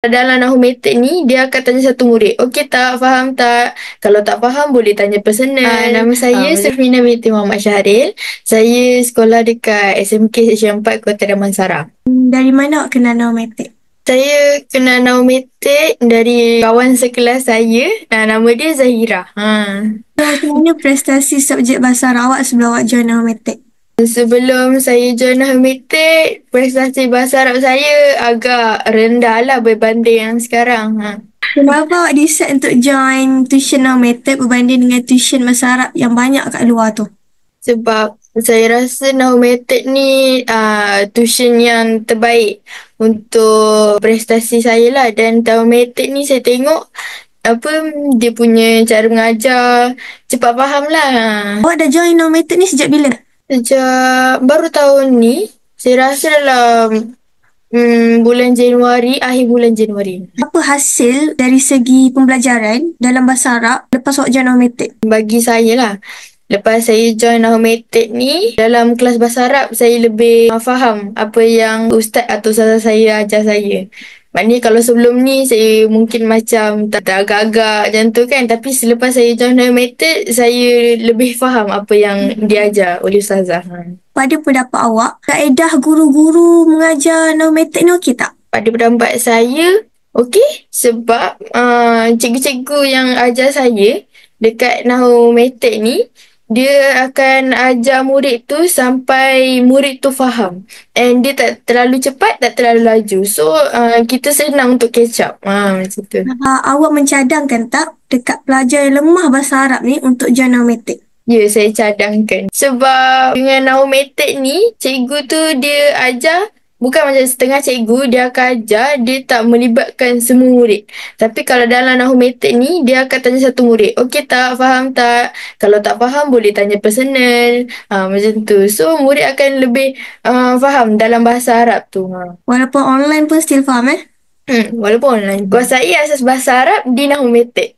Dalam Nahumetik ni, dia akan tanya satu murid, okey tak, faham tak? Kalau tak faham, boleh tanya personal. Nama saya Safina binti Muhammad Syahril. Saya sekolah dekat SMK Seksyen 4 Kota Damansara. Dari mana awak kenal Nahumetik? Saya kenal Nahumetik dari kawan sekelas saya. Nama dia Zahira. Macam mana prestasi subjek bahasa Arab awak sebelum awak join Nahumetik? Sebelum saya join Nahumetik, prestasi bahasa Arab saya agak rendah lah berbanding yang sekarang. Kenapa awak decide untuk join tuition Nahumetik berbanding dengan tuition bahasa Arab yang banyak kat luar tu? Sebab saya rasa Nahumetik ni tuition yang terbaik untuk prestasi saya lah. Dan Nahumetik ni saya tengok apa dia punya cara mengajar cepat faham lah. Awak dah join Nahumetik ni sejak bila? Sejak baru tahun ni, saya rasa dalam bulan Januari, akhir bulan Januari. Apa hasil dari segi pembelajaran dalam bahasa Arab lepas awak join Nahumetik? Bagi saya lah, lepas saya join Nahumetik ni, dalam kelas bahasa Arab, saya lebih faham apa yang ustaz atau ustazah saya ajar saya. Maknanya kalau sebelum ni, saya mungkin macam tak agak-agak macam tu kan. Tapi selepas saya join Nahumetik, saya lebih faham apa yang diajar oleh ustazah. Pada pendapat awak, kaedah guru-guru mengajar Nahumetik ni okey tak? Pada pendapat saya, okey. Sebab cikgu-cikgu yang ajar saya dekat Nahumetik ni, dia akan ajar murid tu sampai murid tu faham. And dia tak terlalu cepat, tak terlalu laju. So, kita senang untuk catch up. Macam tu. Awak mencadangkan tak dekat pelajar yang lemah bahasa Arab ni untuk join Nahumetik? Ya, saya cadangkan. Sebab dengan Nahumetik ni, cikgu tu dia ajar bukan macam setengah cikgu, dia akan ajar, dia tak melibatkan semua murid. Tapi kalau dalam Nahumetik ni, dia akan tanya satu murid, okey tak, faham tak? Kalau tak faham, boleh tanya personal. Macam tu. So, murid akan lebih faham dalam bahasa Arab tu. Walaupun online pun still faham Walaupun online. Kuasai asas bahasa Arab di Nahumetik.